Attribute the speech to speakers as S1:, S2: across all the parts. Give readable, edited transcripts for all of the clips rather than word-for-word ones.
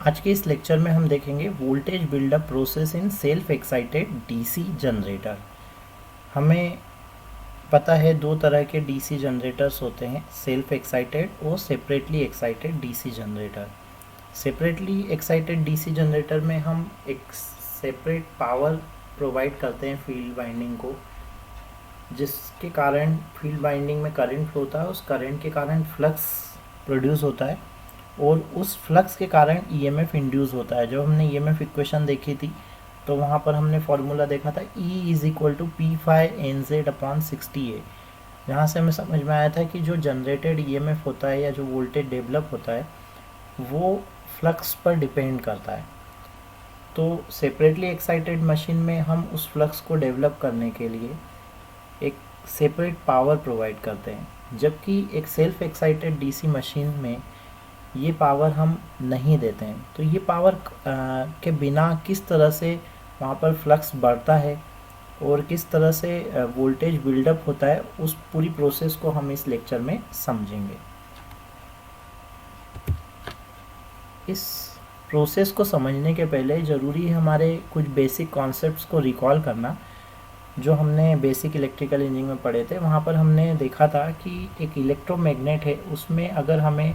S1: आज के इस लेक्चर में हम देखेंगे voltage buildup process in self excited DC generator. हमें पता है दो तरह के डीसी जनरेटर्स होते हैं, सेल्फ एक्साइटेड और separately excited DC generator. Separately excited DC generator में हम एक सेपरेट पावर प्रोवाइड करते हैं फील्ड वाइंडिंग को, जिसके कारण फील्ड वाइंडिंग में करंट फ्लो होता है, उस करंट के कारण फ्लक्स प्रोड्यूस होता है और उस फ्लक्स के कारण ईएमएफ इंड्यूस होता है। जब हमने ईएमएफ इक्वेशन देखी थी तो वहाँ पर हमने फॉर्मूला देखा था E = P phi NZ/60A, जहाँ से हमें समझ में आया था कि जो जनरेटेड ईएमएफ होता है या जो वोल्टेज डेवलप होता है वो फ्लक्स पर डिपेंड करता है। तो सेपरेटली एक्साइटेड मशीन में हम उस फ्लक्स को डेवलप करने के लिए एक सेपरेट पावर प्रोवाइड करते हैं, जबकि एक सेल्फ एक्साइटेड डीसी मशीन में ये पावर हम नहीं देते हैं। तो ये पावर के बिना किस तरह से वहाँ पर फ्लक्स बढ़ता है और किस तरह से वोल्टेज बिल्डअप होता है, उस पूरी प्रोसेस को हम इस लेक्चर में समझेंगे। इस प्रोसेस को समझने के पहले ज़रूरी है हमारे कुछ बेसिक कॉन्सेप्ट्स को रिकॉल करना, जो हमने बेसिक इलेक्ट्रिकल इंजीनियरिंग में पढ़े थे। वहाँ पर हमने देखा था कि एक इलेक्ट्रोमैग्नेट है, उसमें अगर हमें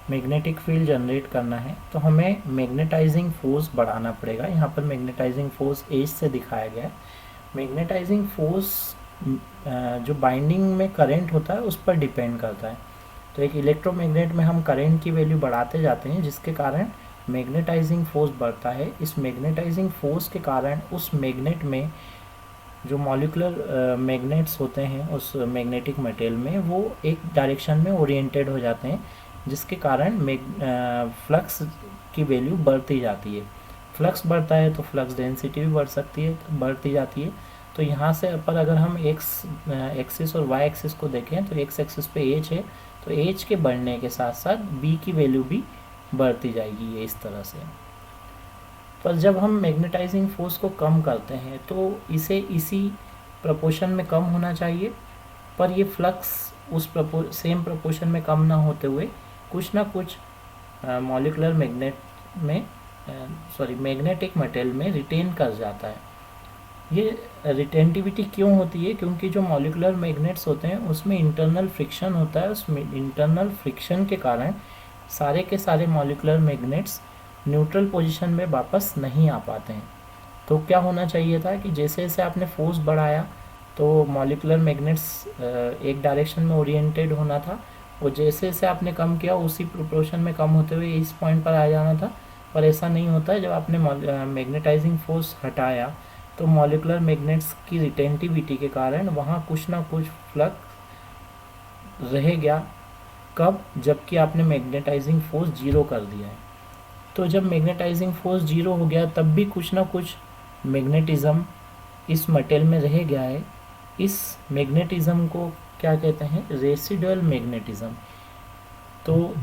S1: मैग्नेटिक फील्ड जनरेट करना है तो हमें मैग्नेटाइजिंग फोर्स बढ़ाना पड़ेगा। यहाँ पर मैग्नेटाइजिंग फोर्स एच से दिखाया गया है। मैग्नेटाइजिंग फोर्स जो बाइंडिंग में करंट होता है उस पर डिपेंड करता है। तो एक इलेक्ट्रोमैग्नेट में हम करंट की वैल्यू बढ़ाते जाते हैं, जिसके कारण मैग्नेटाइजिंग फोर्स बढ़ता है। इस मैग्नेटाइजिंग फोर्स के कारण उस मैग्नेट में जो मॉलिक्यूलर मैग्नेट्स होते हैं उस मैग्नेटिक मटेरियल में, वो एक डायरेक्शन में ओरिएंटेड हो जाते हैं, जिसके कारण फ्लक्स की वैल्यू बढ़ती जाती है। फ्लक्स बढ़ता है तो फ्लक्स डेंसिटी भी बढ़ती जाती है। तो यहाँ से पर अगर हम एक्स एक्सिस और वाई एक्सिस को देखें तो एक्स एक्सिस पे एच है, तो एच के बढ़ने के साथ साथ बी की वैल्यू भी बढ़ती जाएगी, ये इस तरह से। पर जब हम मैग्नेटाइजिंग फोर्स को कम करते हैं तो इसे इसी प्रपोर्शन में कम होना चाहिए, पर ये फ्लक्स उस सेम प्रपोर्शन में कम ना होते हुए कुछ ना कुछ मॉलिक्यूलर मैग्नेटिक मटेरियल में रिटेन कर जाता है। ये रिटेंटिविटी क्यों होती है? क्योंकि जो मॉलिक्यूलर मैग्नेट्स होते हैं उसमें इंटरनल फ्रिक्शन होता है। उस इंटरनल फ्रिक्शन के कारण सारे के सारे मॉलिक्यूलर मैग्नेट्स न्यूट्रल पोजीशन में वापस नहीं आ पाते हैं। तो क्या होना चाहिए था कि जैसे जैसे आपने फोर्स बढ़ाया तो मॉलिक्यूलर मैग्नेट्स एक डायरेक्शन में ओरिएंटेड होना था, और जैसे जैसे आपने कम किया उसी प्रोपोर्शन में कम होते हुए इस पॉइंट पर आ जाना था। पर ऐसा नहीं होता है। जब आपने मैग्नेटाइजिंग फोर्स हटाया तो मॉलिक्यूलर मैग्नेट्स की रिटेंटिविटी के कारण वहाँ कुछ ना कुछ फ्लक्स रह गया। कब? जबकि आपने मैग्नेटाइजिंग फोर्स जीरो कर दिया है। तो जब मैग्नेटाइजिंग फोर्स जीरो हो गया तब भी कुछ ना कुछ मैग्नेटिज्म इस मटेरियल में रह गया है। इस मैग्नेटिज्म को क्या कहते हैं? Residual magnetism. तो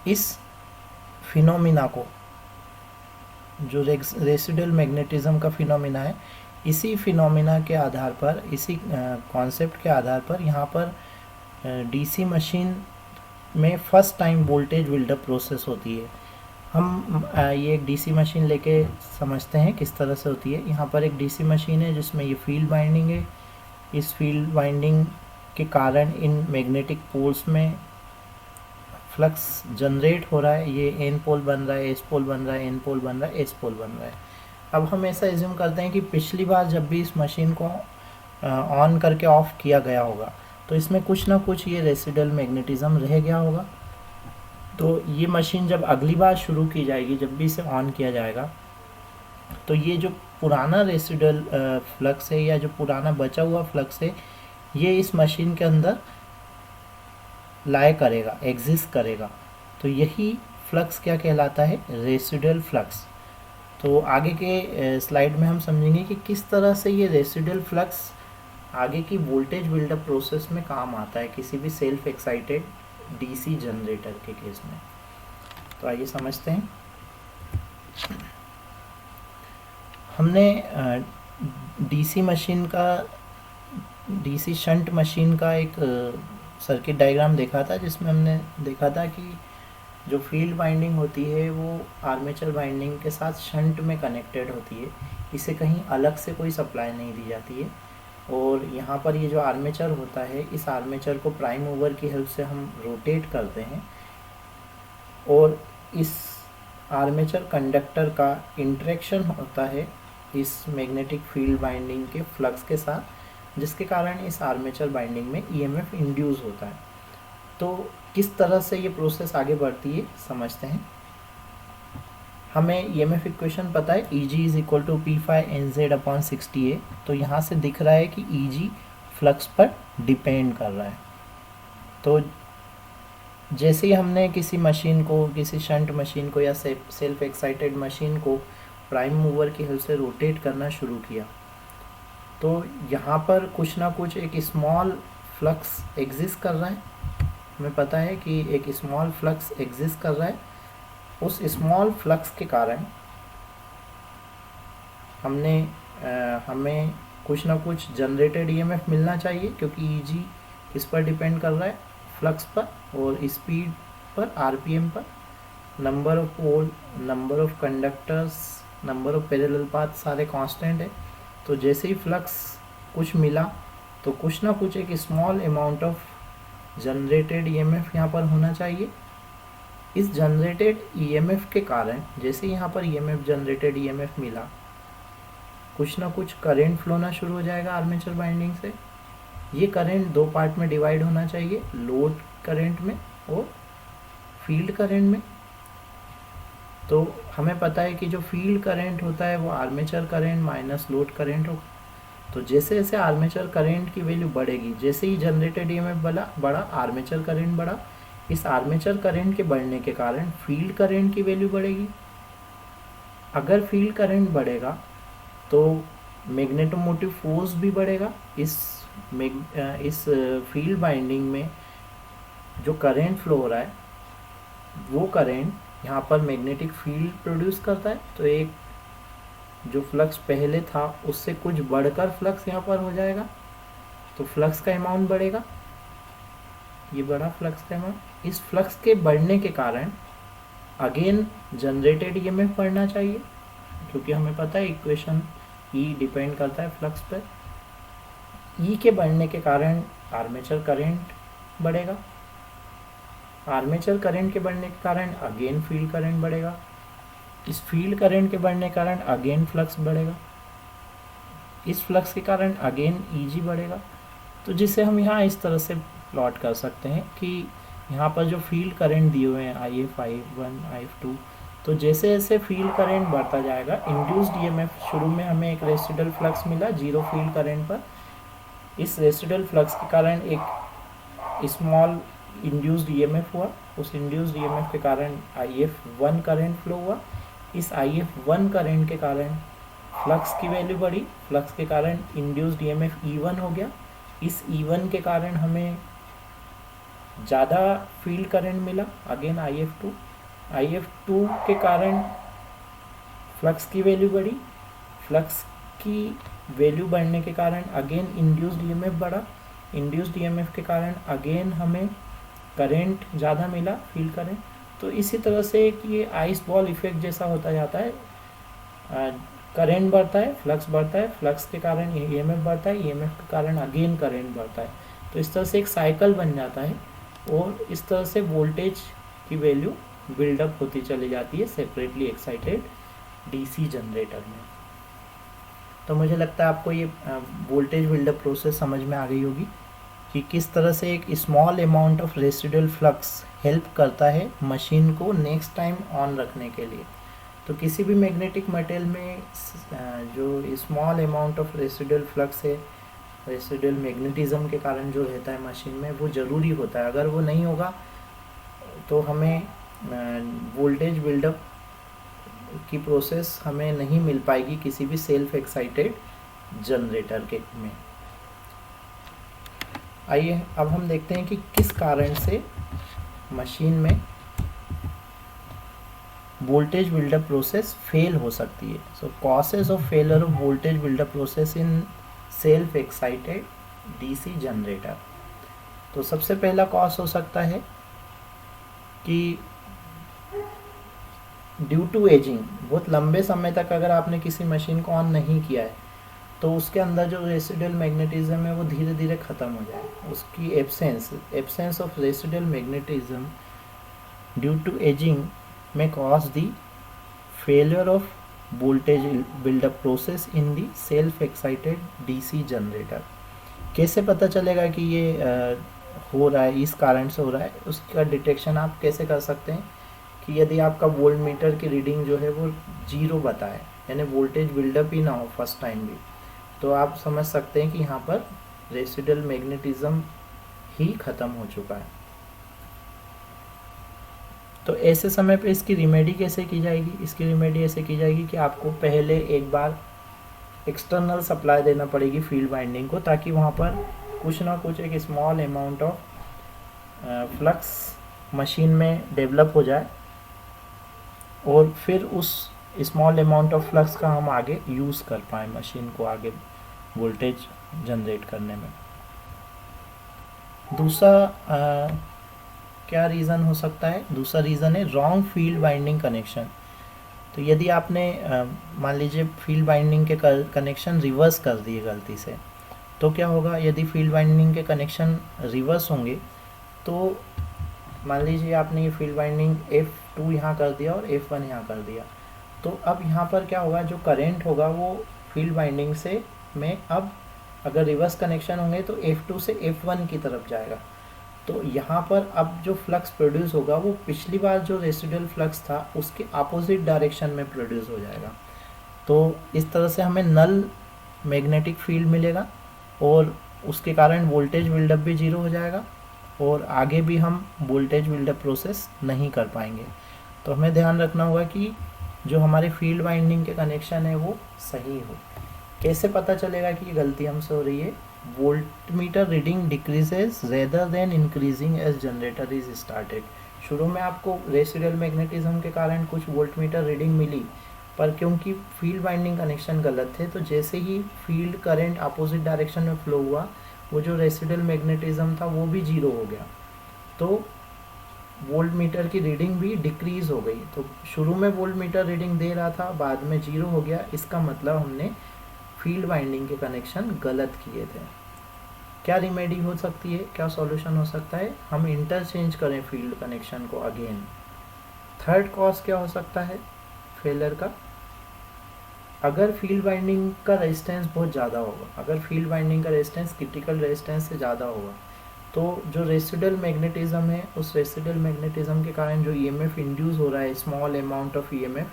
S1: इस फिनोमिना को, जो रेसिडुअल मैग्नेटिज्म का फिनोमिना है, इसी फिनोमिना के आधार पर, इसी कॉन्सेप्ट के आधार पर यहाँ पर डीसी मशीन में first time voltage buildup process होती है। हम ये एक डीसी मशीन लेके समझते हैं किस तरह से होती है। यहाँ पर एक डीसी मशीन है जिसमें ये फील्ड वाइंडिंग है। इस फील्ड वाइंडिंग के कारण इन मैग्नेटिक पोल्स में फ्लक्स जनरेट हो रहा है। ये एन पोल बन रहा है, एस पोल बन रहा है, एन पोल बन रहा है, एस पोल बन रहा है। अब हम ऐसा एज्यूम करते हैं कि पिछली बार जब भी इस मशीन को ऑन करके ऑफ किया गया होगा तो इसमें कुछ ना कुछ ये रेसिडुअल मैग्नेटिज्म रह गया होगा। तो ये मशीन जब अगली बार शुरू की जाएगी, जब भी इसे ऑन किया जाएगा, तो ये जो पुराना रेसिडुअल फ्लक्स है या जो पुराना बचा हुआ फ्लक्स है, ये इस मशीन के अंदर लाए करेगा, एग्जिस्ट करेगा। तो यही फ्लक्स क्या कहलाता है? Residual flux. तो आगे के स्लाइड में हम समझेंगे कि किस तरह से ये रेसिडुअल फ्लक्स आगे की वोल्टेज बिल्डअप प्रोसेस में काम आता है किसी भी सेल्फ एक्साइटेड डीसी जनरेटर के केस में। तो आइए समझते हैं। हमने डीसी मशीन का, डीसी शंट मशीन का एक सर्किट डायग्राम देखा था, जिसमें हमने देखा था कि जो फील्ड वाइंडिंग होती है वो आर्मेचर वाइंडिंग के साथ शंट में कनेक्टेड होती है, इसे कहीं अलग से कोई सप्लाई नहीं दी जाती है। और यहाँ पर ये जो आर्मेचर होता है, इस आर्मेचर को प्राइम मूवर की हेल्प से हम रोटेट करते हैं और इस आर्मेचर कंडक्टर का इंटरेक्शन होता है इस मैग्नेटिक फील्ड वाइंडिंग के फ्लक्स के साथ, जिसके कारण इस आर्मेचर वाइंडिंग में ईएमएफ इंड्यूस होता है। तो किस तरह से ये प्रोसेस आगे बढ़ती है समझते हैं। हमें ईएमएफ इक्वेशन पता है, Eg is equal to P⁵NZ/60A। तो यहाँ से दिख रहा है कि Eg फ्लक्स पर डिपेंड कर रहा है। तो जैसे ही हमने किसी मशीन को, किसी शंट मशीन को या सेल्फ एक्साइटेड मशीन को प्राइम मूवर की हेल्प से रोटेट करना शुरू किया, तो यहाँ पर कुछ ना कुछ एक स्मॉल फ्लक्स एग्जिस्ट कर रहा है। हमें पता है कि एक स्मॉल फ्लक्स एग्जिस्ट कर रहा है। उस स्मॉल फ्लक्स के कारण हमें कुछ ना कुछ जनरेटेड ईएमएफ मिलना चाहिए, क्योंकि Eg किस पर डिपेंड कर रहा है, फ्लक्स पर और स्पीड पर, आरपीएम पर, number of pole, number of conductors, number of parallel path सारे कांस्टेंट है। तो जैसे ही फ्लक्स कुछ मिला तो कुछ ना कुछ एक small amount of generated EMF यहाँ पर होना चाहिए। इस जनरेटेड ईएमएफ के कारण, जैसे यहाँ पर ईएमएफ जनरेटेड ईएमएफ मिला, कुछ ना कुछ करंट फ्लो होना शुरू हो जाएगा आर्मेचर वाइंडिंग से। ये करंट दो पार्ट में डिवाइड होना चाहिए, लोड करंट में और फील्ड करंट में। तो हमें पता है कि जो फील्ड करंट होता है वो armature current minus load current होगा। तो जैसे जैसे आर्मेचर करंट की वैल्यू बढ़ेगी, जैसे ही जनरेटेड ईएमएफ बढ़ा, आर्मेचर करंट बढ़ा। इस आर्मेचर करंट के बढ़ने के कारण फील्ड करंट की वैल्यू बढ़ेगी। अगर फील्ड करंट बढ़ेगा तो मैग्नेटोमोटिव फोर्स भी बढ़ेगा। इस फील्ड वाइंडिंग में जो करंट फ्लो हो रहा है वो करंट यहाँ पर मैग्नेटिक फील्ड प्रोड्यूस करता है। तो एक जो फ्लक्स पहले था उससे कुछ बढ़कर फ्लक्स यहाँ पर हो जाएगा, तो फ्लक्स का अमाउंट बढ़ेगा। ये बड़ा फ्लक्स का अमाउंट, इस फ्लक्स के बढ़ने के कारण अगेन जनरेटेड ईएमएफ बढ़ना चाहिए, क्योंकि हमें पता है इक्वेशन E डिपेंड करता है फ्लक्स पर। E के बढ़ने के कारण आर्मेचर करंट बढ़ेगा। आर्मेचर करंट के बढ़ने के कारण अगेन फील्ड करंट बढ़ेगा। इस फील्ड करंट के बढ़ने के कारण अगेन फ्लक्स बढ़ेगा। इस फ्लक्स के कारण अगेन Eg बढ़ेगा। तो जिसे हम यहाँ इस तरह से प्लॉट कर सकते हैं कि यहाँ पर जो फील्ड करंट दिए हुए हैं IF, I1, IF2, तो जैसे जैसे फील्ड करंट बढ़ता जाएगा, इंड्यूस्ड ईएमएफ, शुरू में हमें एक रेसिडुअल फ्लक्स मिला जीरो फील्ड करंट पर। इस रेसिडुअल फ्लक्स के कारण एक स्मॉल इंड्यूस्ड ईएमएफ हुआ। उस इंड्यूस्ड ईएमएफ के कारण IF1 करंट फ्लो हुआ। इस IF1 करंट के कारण फ्लक्स की वैल्यू बढ़ी। फ्लक्स के कारण इंड्यूस्ड ईएमएफ E1 हो गया। इस E1 के कारण हमें ज़्यादा फील्ड करंट मिला, अगेन IF2। IF2 के कारण फ्लक्स की वैल्यू बढ़ी। फ्लक्स की वैल्यू बढ़ने के कारण अगेन इंड्यूस्ड ईएमएफ बढ़ा। इंड्यूस्ड ईएमएफ के कारण अगेन हमें करंट ज़्यादा मिला, फील्ड करंट। तो इसी तरह से कि ये आइस बॉल इफेक्ट जैसा होता जाता है। करंट बढ़ता है, फ्लक्स बढ़ता है, फ्लक्स के कारण ईएमएफ बढ़ता है, ईएमएफ के कारण अगेन करंट बढ़ता है। तो इस तरह से एक साइकिल बन जाता है और इस तरह से वोल्टेज की वैल्यू बिल्डअप होती चली जाती है सेपरेटली एक्साइटेड डीसी जनरेटर में। तो मुझे लगता है आपको ये वोल्टेज बिल्डअप प्रोसेस समझ में आ गई होगी कि किस तरह से एक small amount of residual flux help करता है मशीन को नेक्स्ट टाइम ऑन रखने के लिए। तो किसी भी मैग्नेटिक मटेरियल में जो small amount of residual flux है, रेसिडुअल मैग्नेटिज्म के कारण जो रहता है मशीन में, वो ज़रूरी होता है। अगर वो नहीं होगा तो हमें वोल्टेज बिल्डअप की प्रोसेस हमें नहीं मिल पाएगी किसी भी सेल्फ एक्साइटेड जनरेटर के में। आइए अब हम देखते हैं कि किस कारण से मशीन में वोल्टेज बिल्डअप प्रोसेस फेल हो सकती है। So causes of failure of voltage buildup process in self excited DC generator. तो सबसे पहला कॉज हो सकता है कि ड्यू टू एजिंग, बहुत लंबे समय तक अगर आपने किसी मशीन को ऑन नहीं किया है तो उसके अंदर जो रेसिडुअल मैग्नेटिज्म है वो धीरे धीरे ख़त्म हो जाए। उसकी absence of residual magnetism due to ageing में cause the failure of voltage buildup process in the self excited DC generator. कैसे पता चलेगा कि ये हो रहा है, इस कारण से हो रहा है? उसका डिटेक्शन आप कैसे कर सकते हैं कि यदि आपका वोल्ट मीटर की रीडिंग जो है वो 0 बताए, यानी वोल्टेज बिल्डअप ही ना हो फर्स्ट टाइम भी, तो आप समझ सकते हैं कि यहाँ पर रेसिडुअल मैग्नेटिज्म ही ख़त्म हो चुका है। तो ऐसे समय पे इसकी रिमेडी कैसे की जाएगी? इसकी रिमेडी ऐसे की जाएगी कि आपको पहले एक बार एक्सटर्नल सप्लाई देना पड़ेगी फील्ड वाइंडिंग को, ताकि वहाँ पर कुछ ना कुछ एक small amount of flux machine में डेवलप हो जाए, और फिर उस स्मॉल अमाउंट ऑफ फ्लक्स का हम आगे यूज़ कर पाएँ मशीन को आगे वोल्टेज जनरेट करने में। दूसरा क्या रीज़न हो सकता है? दूसरा रीज़न है रॉन्ग फील्ड वाइंडिंग कनेक्शन। तो यदि आपने मान लीजिए फील्ड वाइंडिंग के कनेक्शन रिवर्स कर दिए गलती से, तो क्या होगा? यदि फील्ड वाइंडिंग के कनेक्शन रिवर्स होंगे तो मान लीजिए आपने ये फील्ड वाइंडिंग F2 यहाँ कर दिया और F1 यहाँ कर दिया, तो अब यहाँ पर क्या होगा? जो करंट होगा वो फील्ड वाइंडिंग से में अब अगर रिवर्स कनेक्शन होंगे तो F2 से F1 की तरफ जाएगा। तो यहाँ पर अब जो फ्लक्स प्रोड्यूस होगा वो पिछली बार जो रेसिडुअल फ्लक्स था उसके अपोजिट डायरेक्शन में प्रोड्यूस हो जाएगा। तो इस तरह से हमें नल मैग्नेटिक फील्ड मिलेगा और उसके कारण वोल्टेज बिल्डअप भी 0 हो जाएगा और आगे भी हम वोल्टेज बिल्डअप प्रोसेस नहीं कर पाएंगे। तो हमें ध्यान रखना होगा कि जो हमारे फील्ड वाइंडिंग के कनेक्शन है वो सही हो। कैसे पता चलेगा कि ये गलती हमसे हो रही है? Voltmeter reading decreases rather than increasing as generator is started. शुरू में आपको रेसिडुअल मैग्नेटिज्म के कारण कुछ वोल्टमीटर रीडिंग मिली, पर क्योंकि फील्ड वाइंडिंग कनेक्शन गलत थे तो जैसे ही फील्ड करंट अपोजिट डायरेक्शन में फ्लो हुआ वो जो रेसिडुअल मैग्नेटिज्म था वो भी 0 हो गया, तो वोल्टमीटर की रीडिंग भी डिक्रीज हो गई। तो शुरू में वोल्टमीटर रीडिंग दे रहा था, बाद में 0 हो गया। इसका मतलब हमने फील्ड वाइंडिंग के कनेक्शन गलत किए थे। क्या रिमेडी हो सकती है? क्या सॉल्यूशन हो सकता है? हम इंटरचेंज करें फील्ड कनेक्शन को अगेन। थर्ड कॉज क्या हो सकता है फेलियर का? अगर फील्ड वाइंडिंग का रेजिस्टेंस बहुत ज़्यादा होगा, अगर फील्ड वाइंडिंग का रेजिस्टेंस क्रिटिकल रेजिस्टेंस से ज़्यादा होगा, तो जो रेसिडुअल मैग्नेटिज्म है उस रेसिडुअल मैग्नेटिज्म के कारण जो ईएमएफ इंड्यूस हो रहा है, small amount of EMF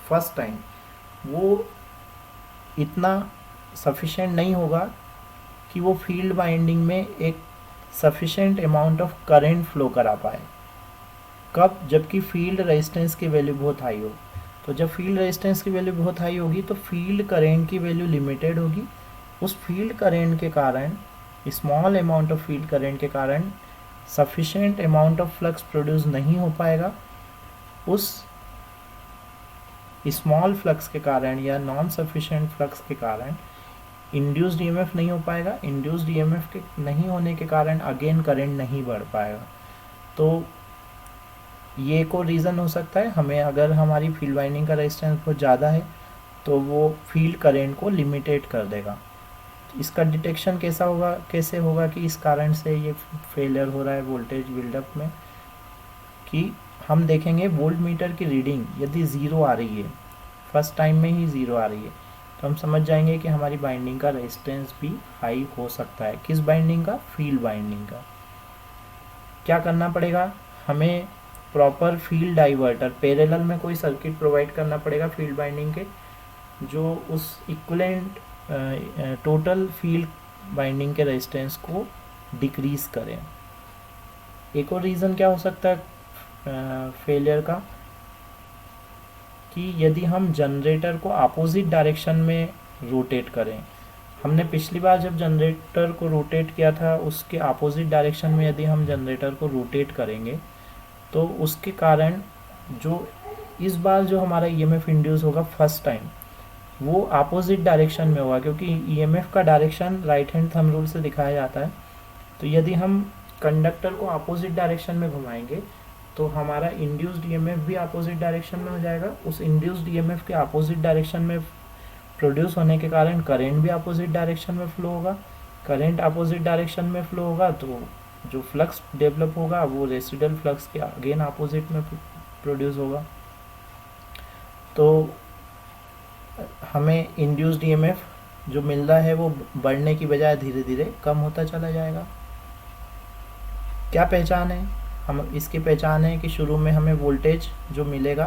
S1: first time, वो इतना सफिशेंट नहीं होगा कि वो फील्ड वाइंडिंग में एक sufficient amount of current flow करा पाए। कब? जबकि फील्ड रेजिस्टेंस की वैल्यू बहुत हाई हो। तो जब फील्ड रेजिस्टेंस की वैल्यू बहुत हाई होगी तो फील्ड करंट की वैल्यू लिमिटेड होगी। उस फील्ड करंट के कारण, small amount of field current के कारण sufficient amount of flux produce नहीं हो पाएगा। उस स्मॉल फ्लक्स के कारण या नॉन सफिशिएंट फ्लक्स के कारण इंड्यूस्ड ईएमएफ नहीं हो पाएगा। इंड्यूस्ड ईएमएफ के नहीं होने के कारण अगेन करंट नहीं बढ़ पाएगा। तो ये को रीज़न हो सकता है। हमें अगर हमारी फील्ड वाइंडिंग का रेजिस्टेंस बहुत ज़्यादा है तो वो फील्ड करंट को लिमिटेड कर देगा। इसका डिटेक्शन कैसे होगा कि इस कारण से ये फेलियर हो रहा है वोल्टेज बिल्डअप में, कि हम देखेंगे वोल्ट मीटर की रीडिंग यदि 0 आ रही है, फर्स्ट टाइम में ही 0 आ रही है, तो हम समझ जाएंगे कि हमारी बाइंडिंग का रेजिस्टेंस भी हाई हो सकता है। किस बाइंडिंग का? फील्ड बाइंडिंग का। क्या करना पड़ेगा? हमें प्रॉपर फील्ड डाइवर्टर पैरेलल में कोई सर्किट प्रोवाइड करना पड़ेगा फील्ड बाइंडिंग के, जो उस इक्विवेलेंट टोटल फील्ड बाइंडिंग के रेजिस्टेंस को डिक्रीज करें। एक और रीज़न क्या हो सकता है फेलियर का, कि यदि हम जनरेटर को अपोजिट डायरेक्शन में रोटेट करें। हमने पिछली बार जब जनरेटर को रोटेट किया था उसके अपोजिट डायरेक्शन में यदि हम जनरेटर को रोटेट करेंगे तो उसके कारण जो इस बार जो हमारा ईएमएफ इंड्यूस होगा फर्स्ट टाइम वो अपोजिट डायरेक्शन में होगा, क्योंकि ईएमएफ का direction right hand thumb rule से दिखाया जाता है। तो यदि हम कंडक्टर को अपोजिट डायरेक्शन में घुमाएंगे तो हमारा इंड्यूस्ड ईएमएफ भी अपोजिट डायरेक्शन में हो जाएगा। उस इंड्यूस्ड ईएमएफ के अपोजिट डायरेक्शन में प्रोड्यूस होने के कारण करेंट भी अपोजिट डायरेक्शन में फ्लो होगा। करेंट अपोजिट डायरेक्शन में फ्लो होगा तो जो फ्लक्स डेवलप होगा वो रेसिडुअल फ्लक्स के अगेन अपोजिट में प्रोड्यूस होगा। तो हमें इंड्यूस्ड ईएमएफ जो मिल रहा है वो बढ़ने की बजाय धीरे धीरे कम होता चला जाएगा। क्या पहचान है? हम इसकी पहचान है कि शुरू में हमें वोल्टेज जो मिलेगा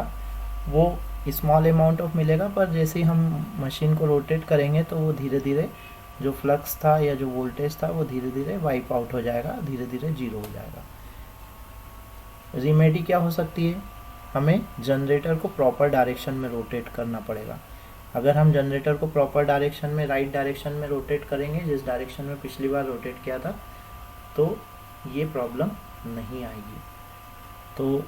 S1: वो स्मॉल अमाउंट ऑफ मिलेगा, पर जैसे ही हम मशीन को रोटेट करेंगे तो वो धीरे धीरे जो फ्लक्स था या जो वोल्टेज था वो धीरे धीरे वाइप आउट हो जाएगा, धीरे धीरे जीरो हो जाएगा। रेमेडी क्या हो सकती है? हमें जनरेटर को प्रॉपर डायरेक्शन में रोटेट करना पड़ेगा। अगर हम जनरेटर को प्रॉपर डायरेक्शन में, राइट डायरेक्शन में रोटेट करेंगे, जिस डायरेक्शन में पिछली बार रोटेट किया था, तो ये प्रॉब्लम नहीं आएगी। तो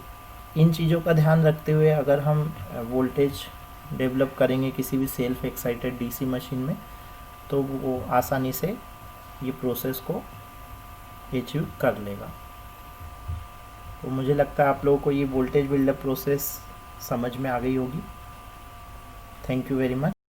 S1: इन चीज़ों का ध्यान रखते हुए अगर हम वोल्टेज डेवलप करेंगे किसी भी सेल्फ एक्साइटेड डीसी मशीन में, तो वो आसानी से ये प्रोसेस को अचीव कर लेगा। तो मुझे लगता है आप लोगों को ये वोल्टेज बिल्डअप प्रोसेस समझ में आ गई होगी। Thank you very much.